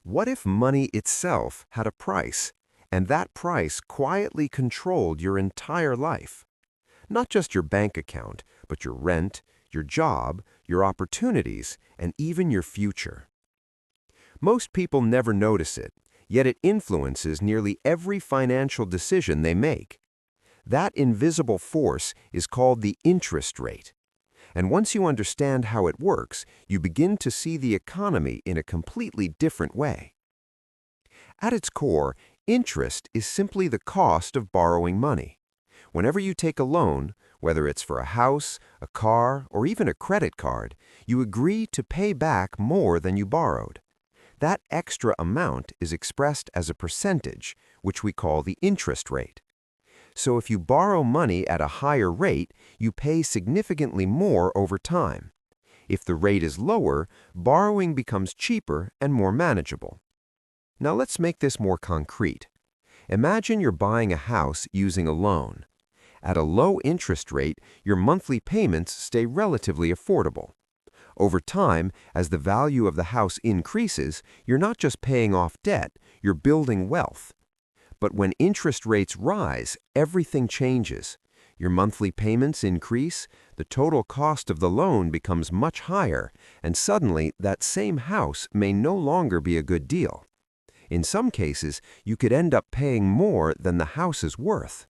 What if money itself had a price, and that price quietly controlled your entire life? Not just your bank account, but your rent, your job, your opportunities, and even your future. Most people never notice it, yet it influences nearly every financial decision they make. That invisible force is called the interest rate. And once you understand how it works, you begin to see the economy in a completely different way. At its core, interest is simply the cost of borrowing money. Whenever you take a loan, whether it's for a house, a car, or even a credit card, you agree to pay back more than you borrowed. That extra amount is expressed as a percentage, which we call the interest rate. So if you borrow money at a higher rate, you pay significantly more over time. If the rate is lower, borrowing becomes cheaper and more manageable. Now let's make this more concrete. Imagine you're buying a house using a loan. At a low interest rate, your monthly payments stay relatively affordable. Over time, as the value of the house increases, you're not just paying off debt, you're building wealth. But when interest rates rise, everything changes. Your monthly payments increase, the total cost of the loan becomes much higher, and suddenly that same house may no longer be a good deal. In some cases, you could end up paying more than the house is worth.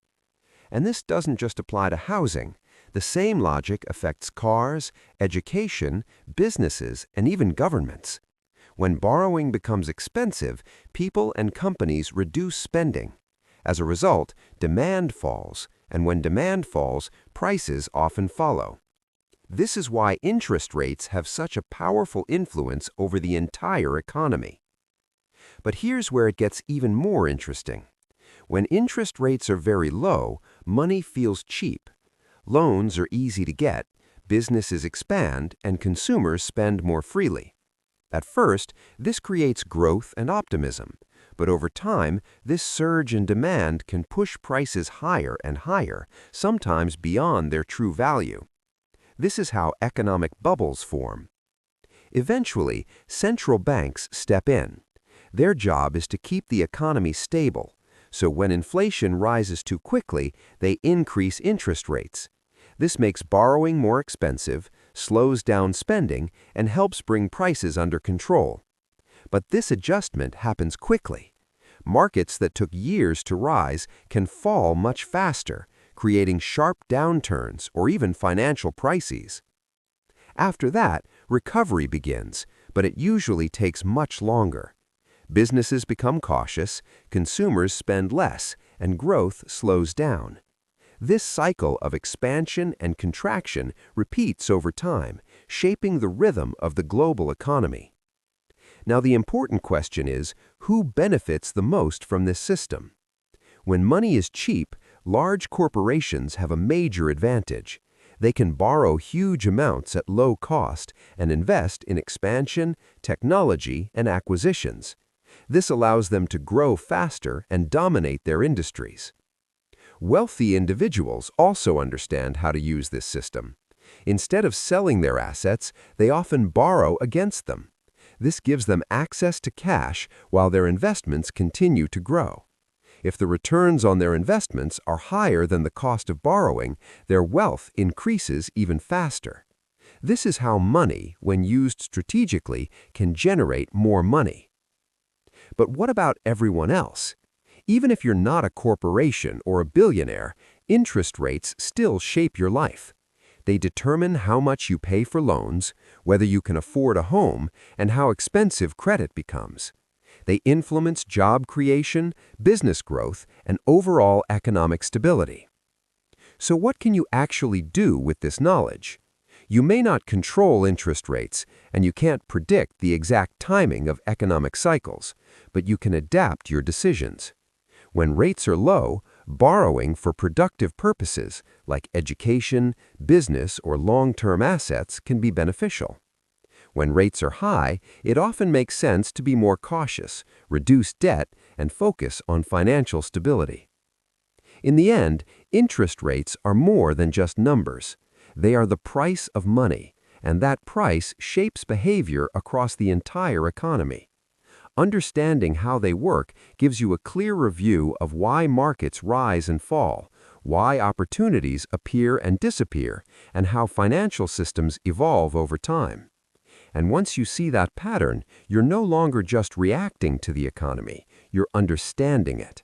And this doesn't just apply to housing. The same logic affects cars, education, businesses, and even governments. When borrowing becomes expensive, people and companies reduce spending. As a result, demand falls, and when demand falls, prices often follow. This is why interest rates have such a powerful influence over the entire economy. But here's where it gets even more interesting. When interest rates are very low, money feels cheap. Loans are easy to get, businesses expand, and consumers spend more freely. At first, this creates growth and optimism, but over time, this surge in demand can push prices higher and higher, sometimes beyond their true value. This is how economic bubbles form. Eventually, central banks step in. Their job is to keep the economy stable, so when inflation rises too quickly, they increase interest rates. This makes borrowing more expensive, slows down spending, and helps bring prices under control. But this adjustment happens quickly. Markets that took years to rise can fall much faster, creating sharp downturns or even financial crises. After that, recovery begins, but it usually takes much longer. Businesses become cautious, consumers spend less, and growth slows down. This cycle of expansion and contraction repeats over time, shaping the rhythm of the global economy. Now, the important question is, who benefits the most from this system? When money is cheap, large corporations have a major advantage. They can borrow huge amounts at low cost and invest in expansion, technology, and acquisitions. This allows them to grow faster and dominate their industries. Wealthy individuals also understand how to use this system. Instead of selling their assets, they often borrow against them. This gives them access to cash while their investments continue to grow. If the returns on their investments are higher than the cost of borrowing, their wealth increases even faster. This is how money, when used strategically, can generate more money. But what about everyone else? Even if you're not a corporation or a billionaire, interest rates still shape your life. They determine how much you pay for loans, whether you can afford a home, and how expensive credit becomes. They influence job creation, business growth, and overall economic stability. So what can you actually do with this knowledge? You may not control interest rates, and you can't predict the exact timing of economic cycles, but you can adapt your decisions. When rates are low, borrowing for productive purposes like education, business, or long-term assets can be beneficial. When rates are high, it often makes sense to be more cautious, reduce debt, and focus on financial stability. In the end, interest rates are more than just numbers. They are the price of money, and that price shapes behavior across the entire economy. Understanding how they work gives you a clearer view of why markets rise and fall, why opportunities appear and disappear, and how financial systems evolve over time. And once you see that pattern, you're no longer just reacting to the economy, you're understanding it.